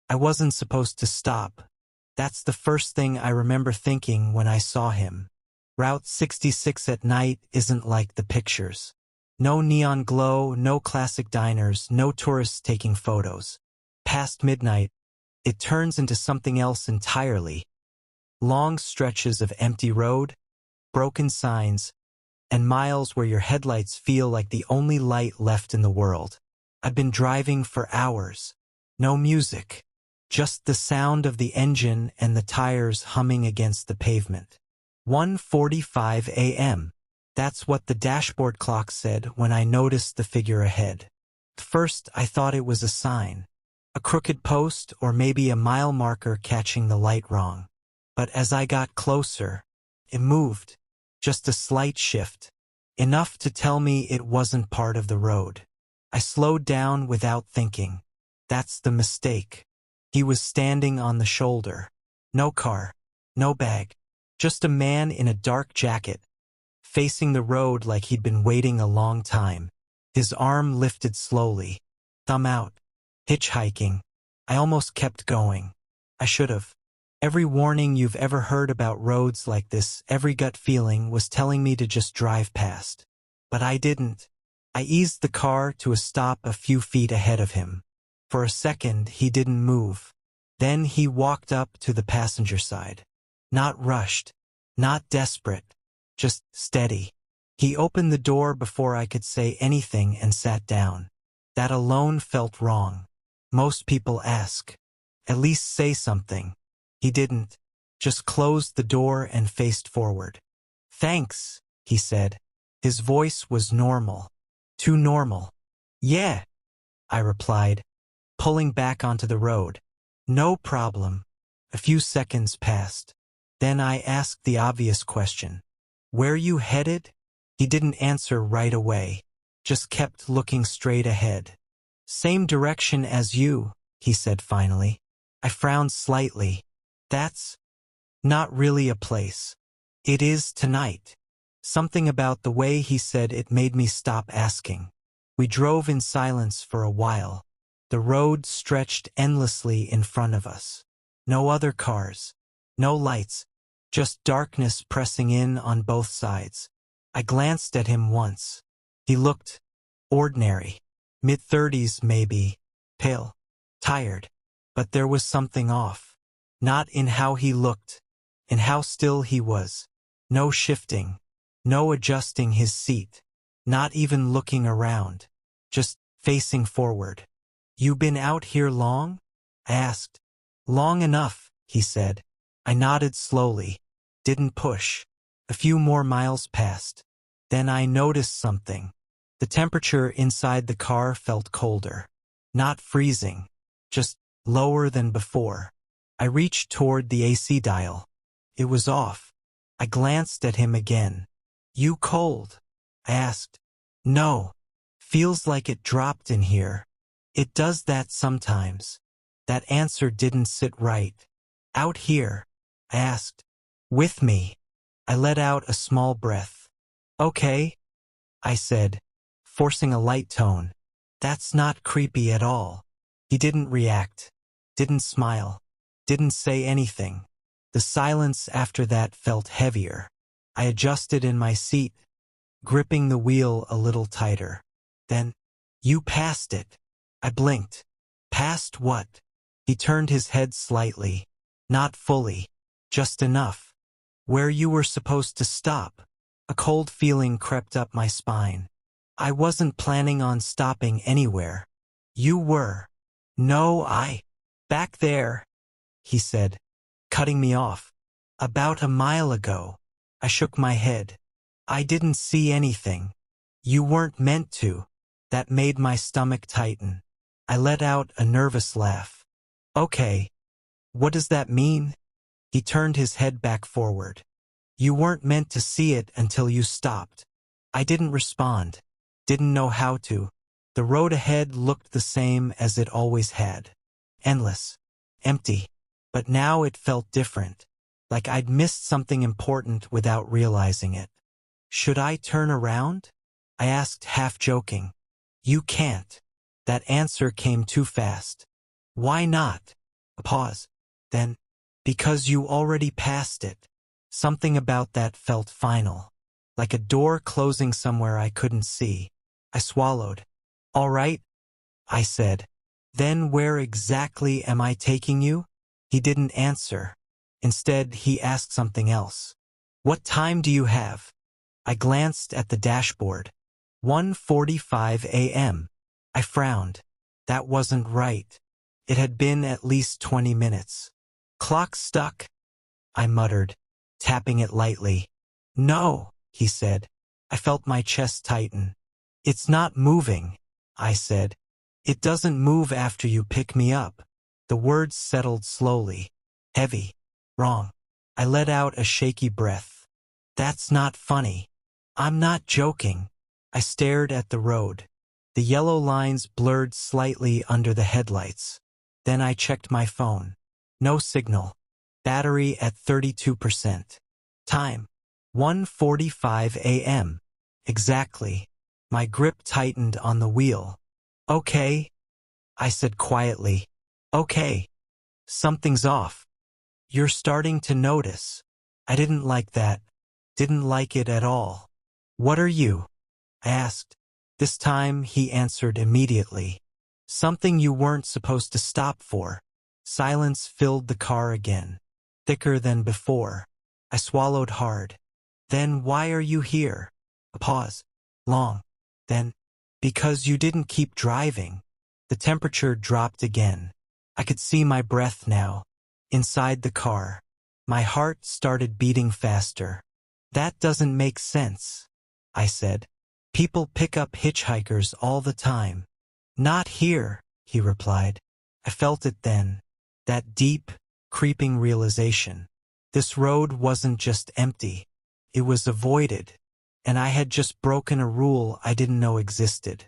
I wasn't supposed to stop. That's the first thing I remember thinking when I saw him. Route 66 at night isn't like the pictures. No neon glow, no classic diners, no tourists taking photos. Past midnight, it turns into something else entirely. Long stretches of empty road, broken signs, and miles where your headlights feel like the only light left in the world. I've been driving for hours. No music. Just the sound of the engine and the tires humming against the pavement. 1:45 a.m. That's what the dashboard clock said when I noticed the figure ahead. First, I thought it was a sign. A crooked post or maybe a mile marker catching the light wrong. But as I got closer, it moved. Just a slight shift. Enough to tell me it wasn't part of the road. I slowed down without thinking. That's the mistake. He was standing on the shoulder. No car. No bag. Just a man in a dark jacket, facing the road like he'd been waiting a long time. His arm lifted slowly. Thumb out. Hitchhiking. I almost kept going. I should have. Every warning you've ever heard about roads like this, every gut feeling was telling me to just drive past. But I didn't. I eased the car to a stop a few feet ahead of him. For a second, he didn't move. Then he walked up to the passenger side. Not rushed. Not desperate. Just steady. He opened the door before I could say anything and sat down. That alone felt wrong. Most people ask. At least say something. He didn't. Just closed the door and faced forward. Thanks, he said. His voice was normal. Too normal. Yeah, I replied, pulling back onto the road. No problem. A few seconds passed. Then I asked the obvious question. Where you headed? He didn't answer right away. Just kept looking straight ahead. Same direction as you, he said finally. I frowned slightly. That's not really a place. It is tonight. Something about the way he said it made me stop asking. We drove in silence for a while. The road stretched endlessly in front of us. No other cars. No lights. Just darkness pressing in on both sides. I glanced at him once. He looked ordinary. Mid-30s maybe. Pale. Tired. But there was something off. Not in how he looked. In how still he was. No shifting. No adjusting his seat. Not even looking around. Just facing forward. You been out here long? I asked. Long enough, he said. I nodded slowly. Didn't push. A few more miles passed. Then I noticed something. The temperature inside the car felt colder. Not freezing. Just lower than before. I reached toward the AC dial. It was off. I glanced at him again. You cold? I asked. No. Feels like it dropped in here. It does that sometimes. That answer didn't sit right. Out here? I asked. With me. I let out a small breath. Okay, I said, forcing a light tone. That's not creepy at all. He didn't react. Didn't smile. Didn't say anything. The silence after that felt heavier. I adjusted in my seat, gripping the wheel a little tighter. Then, you passed it. I blinked. Past what? He turned his head slightly. Not fully. Just enough. Where you were supposed to stop. A cold feeling crept up my spine. I wasn't planning on stopping anywhere. You were. No, back there, he said, cutting me off. About a mile ago. I shook my head. I didn't see anything. You weren't meant to. That made my stomach tighten. I let out a nervous laugh. Okay. What does that mean? He turned his head back forward. You weren't meant to see it until you stopped. I didn't respond. Didn't know how to. The road ahead looked the same as it always had. Endless. Empty. But now it felt different. Like I'd missed something important without realizing it. Should I turn around? I asked, half joking. You can't. That answer came too fast. Why not? A pause. Then, because you already passed it. Something about that felt final. Like a door closing somewhere I couldn't see. I swallowed. All right, I said. Then where exactly am I taking you? He didn't answer. Instead, he asked something else. What time do you have? I glanced at the dashboard. 1:45 a.m. I frowned. That wasn't right. It had been at least 20 minutes. Clock stuck, I muttered, tapping it lightly. No, he said. I felt my chest tighten. It's not moving, I said. It doesn't move after you pick me up. The words settled slowly. Heavy. Wrong. I let out a shaky breath. That's not funny. I'm not joking. I stared at the road. The yellow lines blurred slightly under the headlights. Then I checked my phone. No signal. Battery at 32%. Time. 1:45 a.m. Exactly. My grip tightened on the wheel. Okay, I said quietly. Okay. Something's off. You're starting to notice. I didn't like that. Didn't like it at all. What are you? I asked. This time he answered immediately. Something you weren't supposed to stop for. Silence filled the car again. Thicker than before. I swallowed hard. Then why are you here? A pause. Long. Then, because you didn't keep driving. The temperature dropped again. I could see my breath now. Inside the car. My heart started beating faster. That doesn't make sense, I said. People pick up hitchhikers all the time. Not here, he replied. I felt it then. That deep, creeping realization. This road wasn't just empty. It was avoided. And I had just broken a rule I didn't know existed.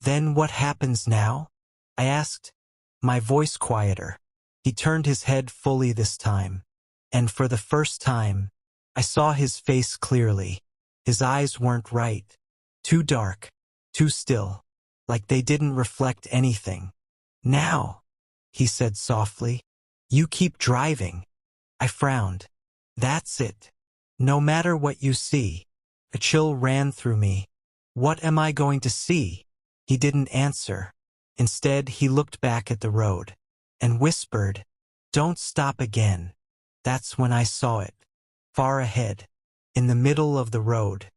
Then what happens now? I asked, my voice quieter. He turned his head fully this time. And for the first time, I saw his face clearly. His eyes weren't right. Too dark. Too still. Like they didn't reflect anything. Now, he said softly, you keep driving. I frowned. That's it. No matter what you see. A chill ran through me. What am I going to see? He didn't answer. Instead, he looked back at the road and whispered, don't stop again. That's when I saw it. Far ahead, in the middle of the road,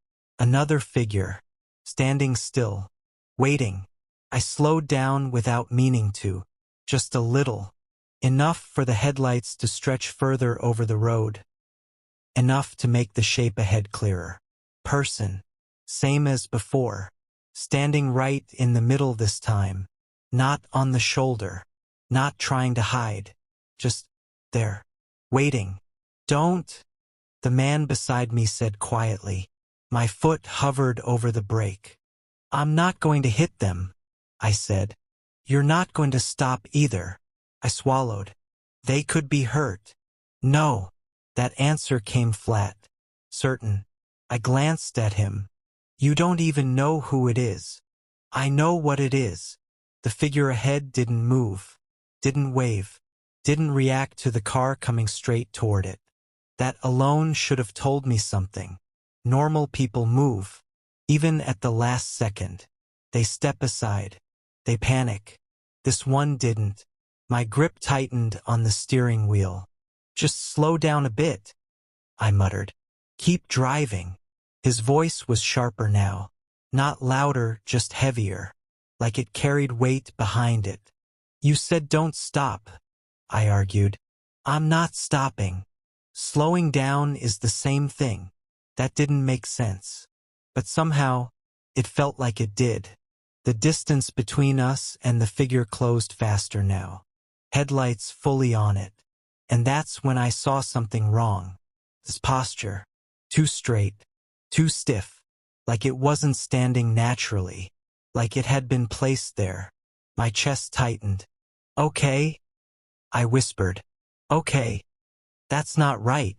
another figure, standing still, waiting. I slowed down without meaning to, just a little. Enough for the headlights to stretch further over the road. Enough to make the shape ahead clearer. Person. Same as before. Standing right in the middle this time. Not on the shoulder. Not trying to hide. Just there. Waiting. Don't. The man beside me said quietly. My foot hovered over the brake. I'm not going to hit them, I said. You're not going to stop either. I swallowed. They could be hurt. No. That answer came flat. Certain. I glanced at him. You don't even know who it is. I know what it is. The figure ahead didn't move. Didn't wave. Didn't react to the car coming straight toward it. That alone should have told me something. Normal people move. Even at the last second. They step aside. They panic. This one didn't. My grip tightened on the steering wheel. Just slow down a bit, I muttered. Keep driving. His voice was sharper now. Not louder, just heavier. Like it carried weight behind it. You said don't stop, I argued. I'm not stopping. Slowing down is the same thing. That didn't make sense. But somehow, it felt like it did. The distance between us and the figure closed faster now. Headlights fully on it. And that's when I saw something wrong. His posture. Too straight. Too stiff. Like it wasn't standing naturally. Like it had been placed there. My chest tightened. Okay? I whispered. Okay. That's not right.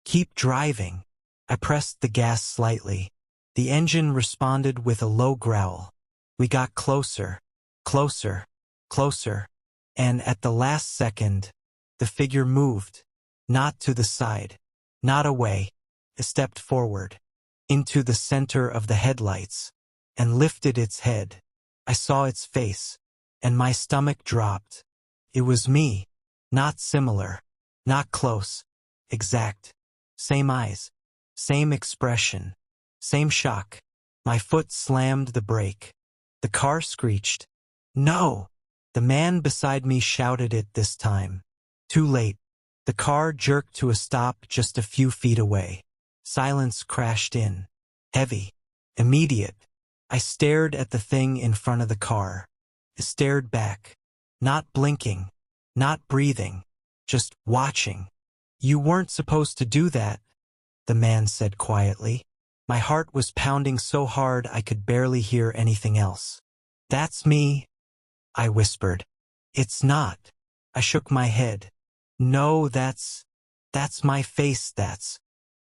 Keep driving. I pressed the gas slightly. The engine responded with a low growl. We got closer. Closer. Closer. And at the last second, the figure moved. Not to the side. Not away. It stepped forward. Into the center of the headlights. And lifted its head. I saw its face. And my stomach dropped. It was me. Not similar. Not close. Exact. Same eyes. Same expression. Same shock. My foot slammed the brake. The car screeched. No! The man beside me shouted it this time. Too late. The car jerked to a stop just a few feet away. Silence crashed in. Heavy. Immediate. I stared at the thing in front of the car. I stared back. Not blinking. Not breathing. Just watching. You weren't supposed to do that, the man said quietly. My heart was pounding so hard I could barely hear anything else. That's me, I whispered. It's not. I shook my head. No, that's my face,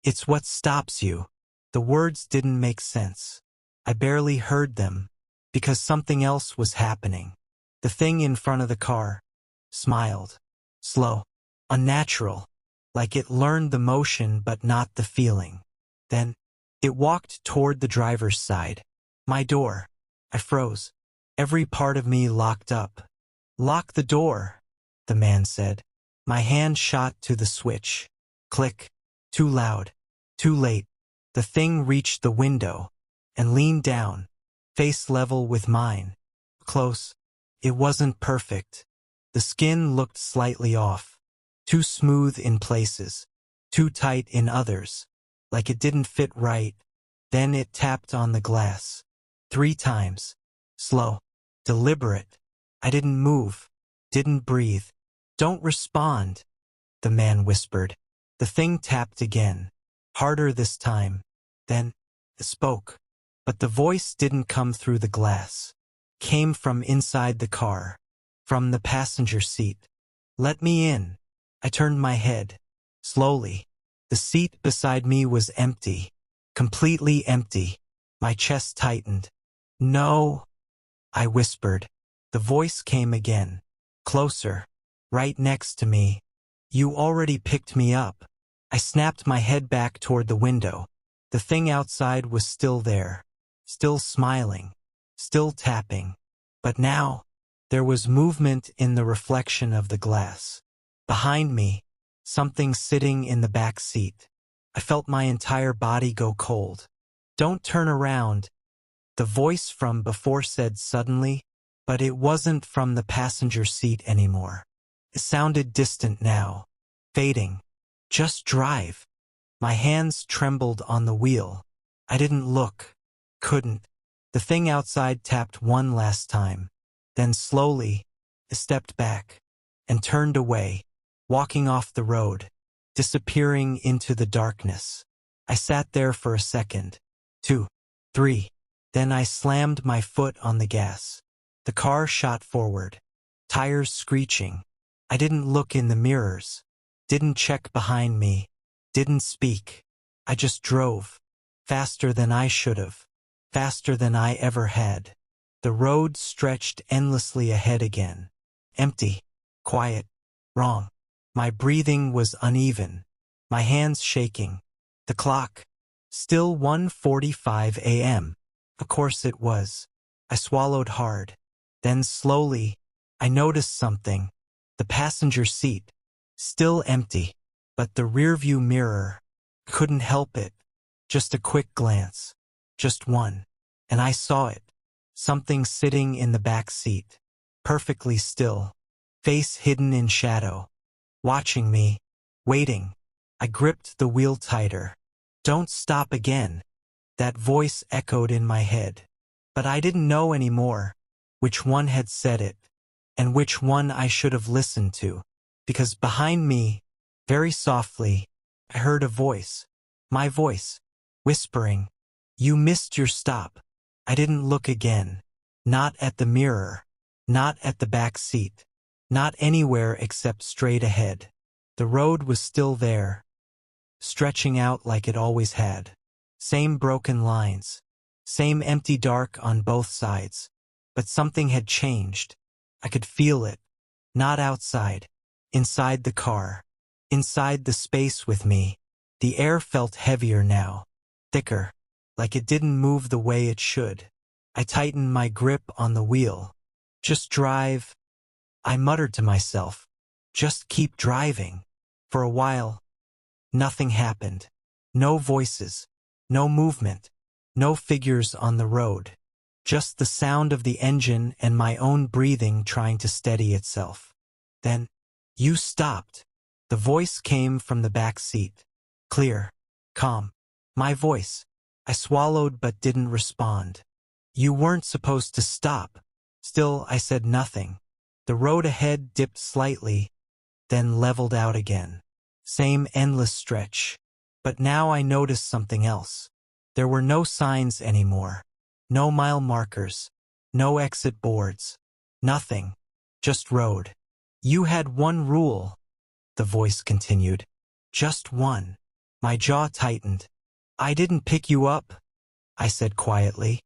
it's what stops you. The words didn't make sense. I barely heard them, because something else was happening. The thing in front of the car smiled. Slow. Unnatural. Like it learned the motion but not the feeling. Then, it walked toward the driver's side. My door. I froze. Every part of me locked up. Lock the door, the man said. My hand shot to the switch. Click. Too loud. Too late. The thing reached the window and leaned down, face level with mine. Close. It wasn't perfect. The skin looked slightly off. Too smooth in places. Too tight in others. Like it didn't fit right. Then it tapped on the glass. 3 times. Slow. Deliberate. I didn't move. Didn't breathe. Don't respond, the man whispered. The thing tapped again. Harder this time. Then, it spoke. But the voice didn't come through the glass. Came from inside the car. From the passenger seat. Let me in. I turned my head. Slowly. The seat beside me was empty. Completely empty. My chest tightened. No, I whispered. The voice came again. Closer. Right next to me. You already picked me up. I snapped my head back toward the window. The thing outside was still there. Still smiling. Still tapping. But now, there was movement in the reflection of the glass. Behind me, something sitting in the back seat. I felt my entire body go cold. Don't turn around, the voice from before said suddenly, but it wasn't from the passenger seat anymore. It sounded distant now, fading. Just drive. My hands trembled on the wheel. I didn't look. Couldn't. The thing outside tapped one last time. Then slowly, I stepped back and turned away, walking off the road, disappearing into the darkness. I sat there for a second, 2, 3. Then I slammed my foot on the gas. The car shot forward, tires screeching. I didn't look in the mirrors, didn't check behind me, didn't speak. I just drove, faster than I should have, faster than I ever had. The road stretched endlessly ahead again. Empty, quiet, wrong. My breathing was uneven, my hands shaking. The clock, still 1:45 a.m. Of course it was. I swallowed hard. Then slowly, I noticed something. The passenger seat, still empty, but the rearview mirror, couldn't help it. Just a quick glance. Just one. And I saw it. Something sitting in the back seat, perfectly still, face hidden in shadow, watching me, waiting. I gripped the wheel tighter. Don't stop again. That voice echoed in my head. But I didn't know anymore which one had said it, and which one I should have listened to, because behind me, very softly, I heard a voice, my voice, whispering, "You missed your stop." I didn't look again. Not at the mirror. Not at the back seat. Not anywhere except straight ahead. The road was still there, stretching out like it always had. Same broken lines. Same empty dark on both sides. But something had changed. I could feel it. Not outside. Inside the car. Inside the space with me. The air felt heavier now. Thicker. Like it didn't move the way it should. I tightened my grip on the wheel. Just drive. I muttered to myself. Just keep driving. For a while, nothing happened. No voices. No movement. No figures on the road. Just the sound of the engine and my own breathing trying to steady itself. Then, you stopped. The voice came from the back seat. Clear. Calm. My voice. I swallowed but didn't respond. You weren't supposed to stop. Still, I said nothing. The road ahead dipped slightly, then leveled out again. Same endless stretch. But now I noticed something else. There were no signs anymore. No mile markers. No exit boards. Nothing. Just road. You had one rule, the voice continued. Just one. My jaw tightened. I didn't pick you up, I said quietly.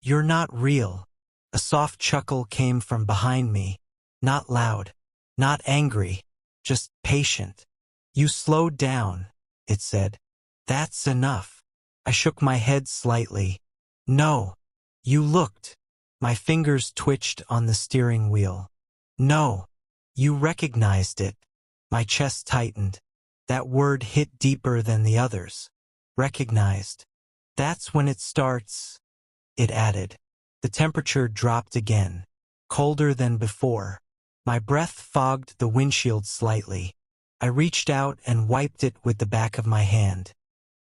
You're not real. A soft chuckle came from behind me. Not loud. Not angry. Just patient. You slowed down, it said. That's enough. I shook my head slightly. No. You looked. My fingers twitched on the steering wheel. No. You recognized it. My chest tightened. That word hit deeper than the others. Recognized. That's when it starts, it added. The temperature dropped again. Colder than before. My breath fogged the windshield slightly. I reached out and wiped it with the back of my hand.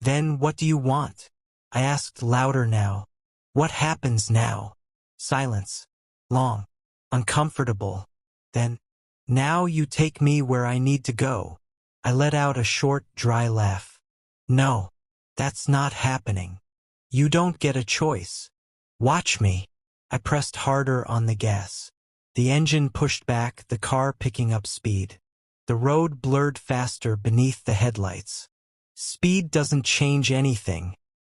Then what do you want? I asked louder now. What happens now? Silence. Long. Uncomfortable. Then, now you take me where I need to go. I let out a short, dry laugh. No, that's not happening. You don't get a choice. Watch me. I pressed harder on the gas. The engine pushed back, the car picking up speed. The road blurred faster beneath the headlights. Speed doesn't change anything,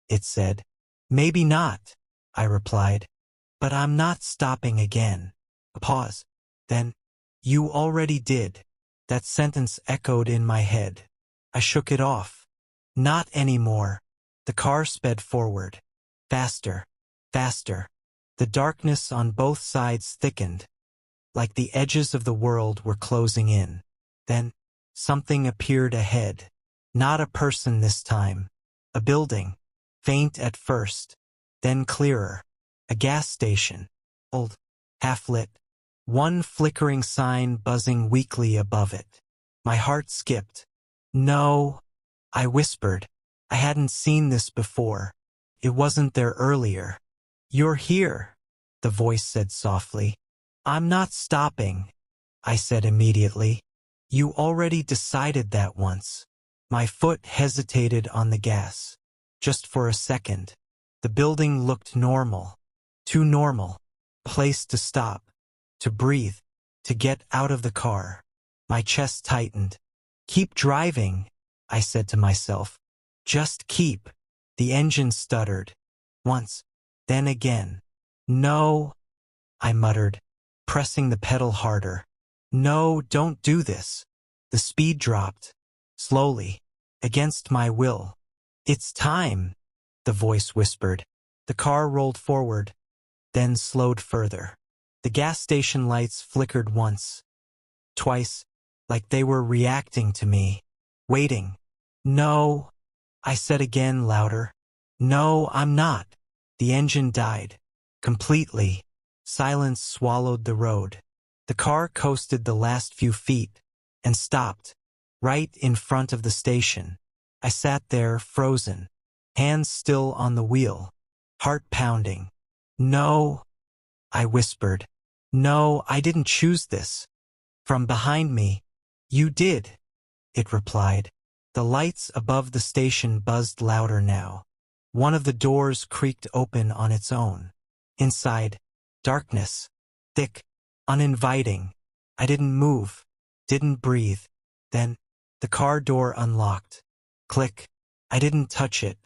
it said. Maybe not, I replied. But I'm not stopping again. A pause. Then, you already did. That sentence echoed in my head. I shook it off. Not anymore. The car sped forward. Faster. Faster. The darkness on both sides thickened. Like the edges of the world were closing in. Then, something appeared ahead. Not a person this time. A building. Faint at first. Then clearer. A gas station. Old. Half-lit. One flickering sign buzzing weakly above it. My heart skipped. No, I whispered. I hadn't seen this before. It wasn't there earlier. You're here, the voice said softly. I'm not stopping, I said immediately. You already decided that once. My foot hesitated on the gas. Just for a second. The building looked normal. Too normal. Place to stop. To breathe. To get out of the car. My chest tightened. Keep driving, I said to myself. Just keep. The engine stuttered. Once. Then again. No, I muttered, pressing the pedal harder. No, don't do this. The speed dropped. Slowly. Against my will. It's time, the voice whispered. The car rolled forward, then slowed further. The gas station lights flickered once. Twice, like they were reacting to me. Waiting. No, I said again louder. No, I'm not. The engine died. Completely. Silence swallowed the road. The car coasted the last few feet, and stopped. Right in front of the station. I sat there, frozen. Hands still on the wheel. Heart pounding. No, I whispered. No, I didn't choose this. From behind me. You did, it replied. The lights above the station buzzed louder now. One of the doors creaked open on its own. Inside, darkness. Thick, uninviting. I didn't move. Didn't breathe. Then, the car door unlocked. Click. I didn't touch it.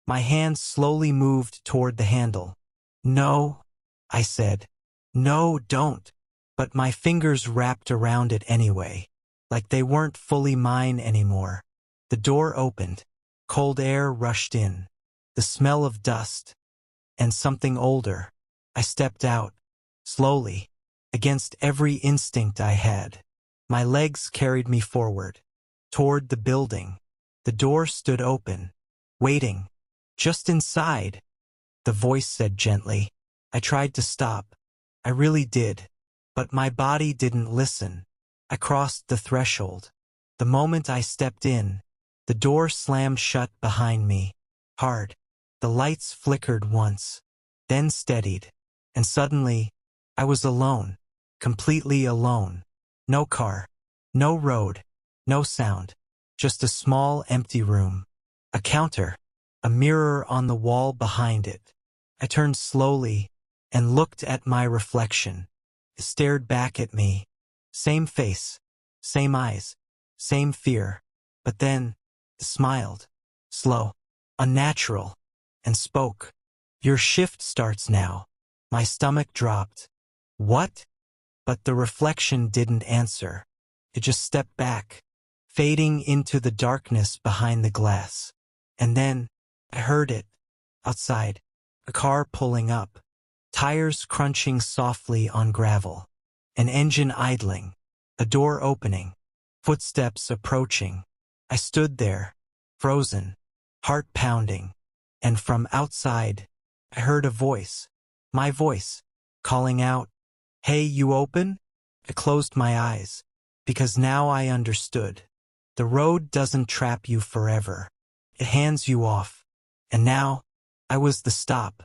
My hand slowly moved toward the handle. No, I said. No, don't. but my fingers wrapped around it anyway, like they weren't fully mine anymore. The door opened. Cold air rushed in. The smell of dust. And something older. I stepped out, slowly, against every instinct I had. My legs carried me forward, toward the building. The door stood open, waiting, just inside. The voice said gently. I tried to stop. I really did. But my body didn't listen. I crossed the threshold. The moment I stepped in, the door slammed shut behind me, hard. The lights flickered once, then steadied, and suddenly, I was alone, completely alone. No car, no road, no sound, just a small empty room. A counter, a mirror on the wall behind it. I turned slowly and looked at my reflection. It stared back at me. Same face, same eyes, same fear. But then, it smiled, slow, unnatural, and spoke. Your shift starts now. My stomach dropped. What? But the reflection didn't answer. It just stepped back, fading into the darkness behind the glass. And then, I heard it. Outside, a car pulling up, tires crunching softly on gravel, an engine idling, a door opening, footsteps approaching. I stood there, frozen, heart pounding, and from outside, I heard a voice, my voice, calling out, "Hey, you open?" I closed my eyes, because now I understood. The road doesn't trap you forever. It hands you off. And now, I was the stop.